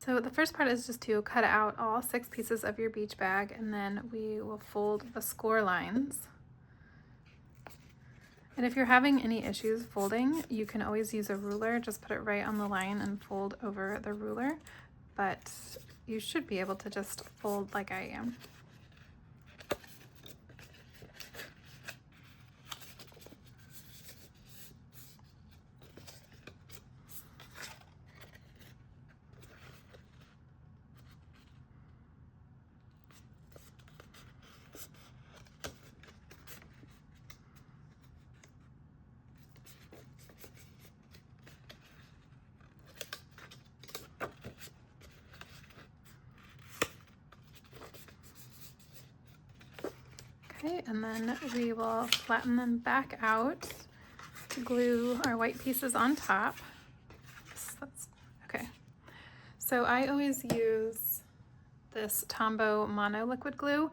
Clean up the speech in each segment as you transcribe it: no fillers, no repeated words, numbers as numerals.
So the first part is just to cut out all 6 pieces of your beach bag, and then we will fold the score lines. And if you're having any issues folding, you can always use a ruler. Just put it right on the line and fold over the ruler. But you should be able to just fold like I am. Okay, and then we will flatten them back out to glue our white pieces on top. Okay, so I always use this Tombow Mono liquid glue.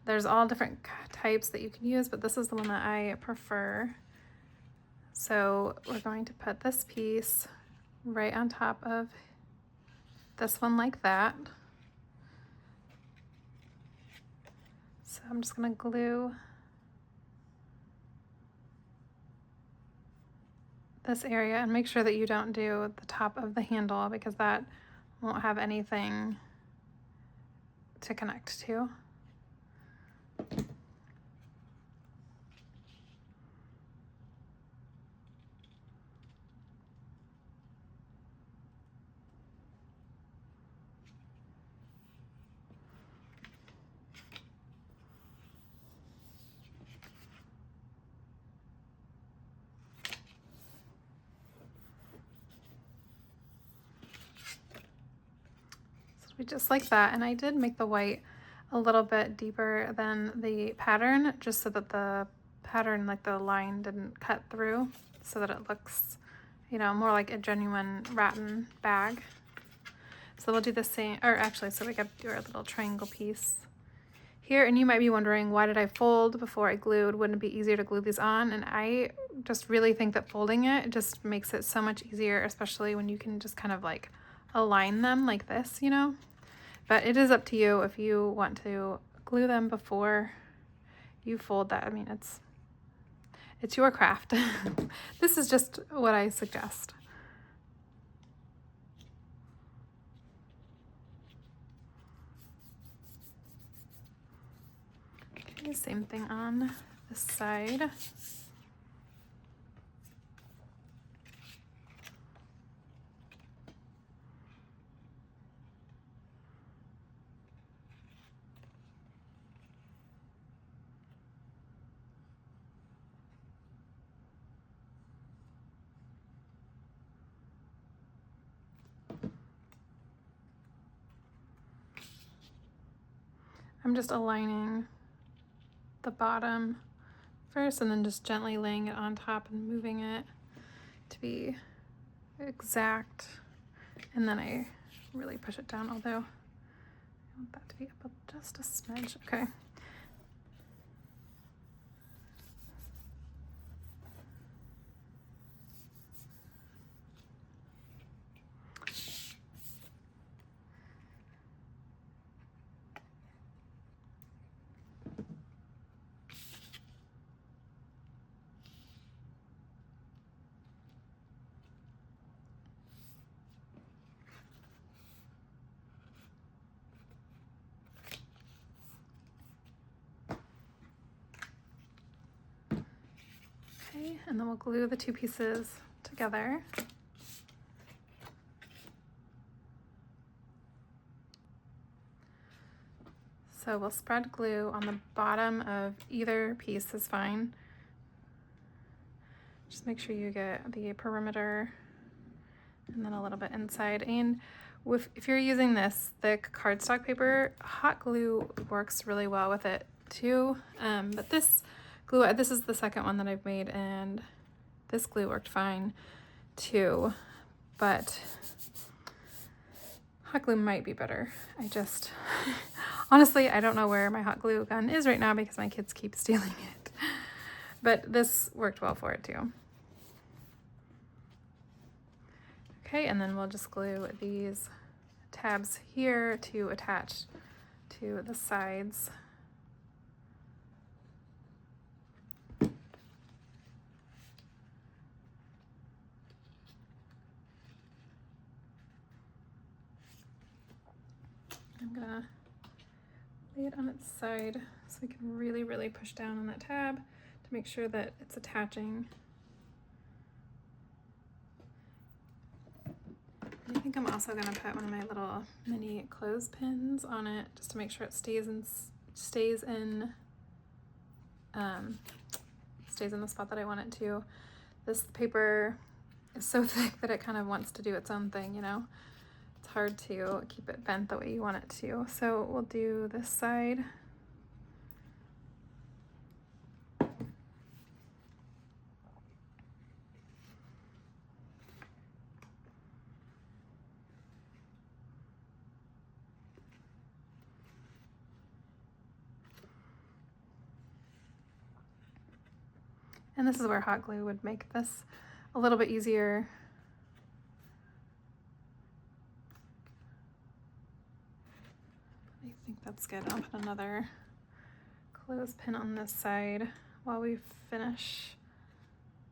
There's all different types that you can use, but this is the one that I prefer. So we're going to put this piece right on top of this one like that. So I'm just going to glue this area and make sure that you don't do the top of the handle because that won't have anything to connect to. Just like that, and I did make the white a little bit deeper than the pattern just so that the pattern, like the line, didn't cut through, so that it looks, you know, more like a genuine rattan bag. So we'll do the same, or actually, so we got to do our little triangle piece here. And you might be wondering, why did I fold before I glued? Wouldn't it be easier to glue these on? And I just really think that folding it just makes it so much easier, especially when you can just kind of like align them like this, you know. But it is up to you if you want to glue them before you fold that. I mean, it's your craft. This is just what I suggest. Okay, same thing on this side. I'm just aligning the bottom first and then just gently laying it on top and moving it to be exact. And then I really push it down, although I want that to be up just a smidge. Okay. Okay, and then we'll glue the 2 pieces together. So we'll spread glue on the bottom of either piece is fine. Just make sure you get the perimeter and then a little bit inside. And if you're using this thick cardstock paper, hot glue works really well with it too. But this glue, this is the second one that I've made, and this glue worked fine too. But hot glue might be better. I just, honestly, I don't know where my hot glue gun is right now because my kids keep stealing it. But this worked well for it too. Okay, and then we'll just glue these tabs here to attach to the sides. I'm gonna lay it on its side so we can really, really push down on that tab to make sure that it's attaching. I think I'm also gonna put one of my little mini clothespins on it just to make sure it stays in the spot that I want it to. This paper is so thick that it kind of wants to do its own thing, you know? It's hard to keep it bent the way you want it to. So we'll do this side. And this is where hot glue would make this a little bit easier. I think that's good. I'll put another clothespin on this side while we finish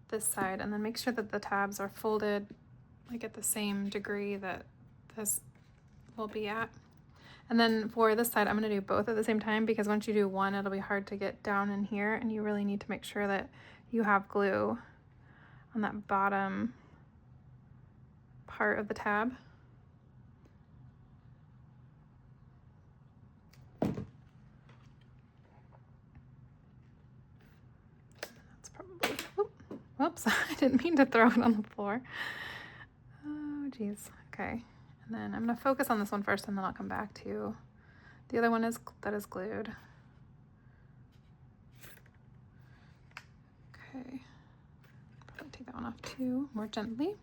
this side, and then make sure that the tabs are folded like at the same degree that this will be at. And then for this side, I'm gonna do both at the same time, because once you do one, it'll be hard to get down in here, and you really need to make sure that you have glue on that bottom part of the tab. That's probably, whoops, I didn't mean to throw it on the floor. Oh, geez, okay. And then I'm gonna focus on this one first, and then I'll come back to the other one that is glued. Okay, probably take that one off too, more gently.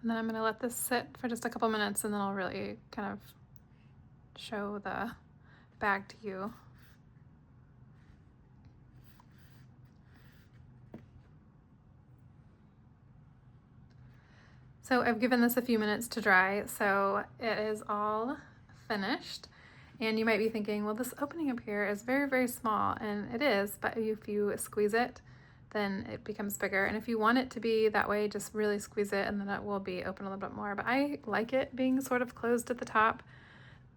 And then I'm gonna let this sit for just a couple minutes, and then I'll really kind of show the bag to you. So I've given this a few minutes to dry, so it is all finished. And you might be thinking, well, this opening up here is very, very small, and it is, but if you squeeze it, then it becomes bigger. And if you want it to be that way, just really squeeze it, and then it will be open a little bit more. But I like it being sort of closed at the top,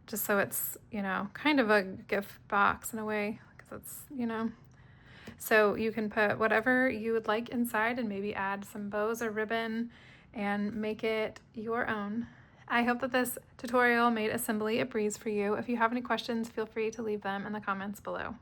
just so it's, you know, kind of a gift box in a way, because it's, you know. So you can put whatever you would like inside and maybe add some bows or ribbon and make it your own. I hope that this tutorial made assembly a breeze for you. If you have any questions, feel free to leave them in the comments below.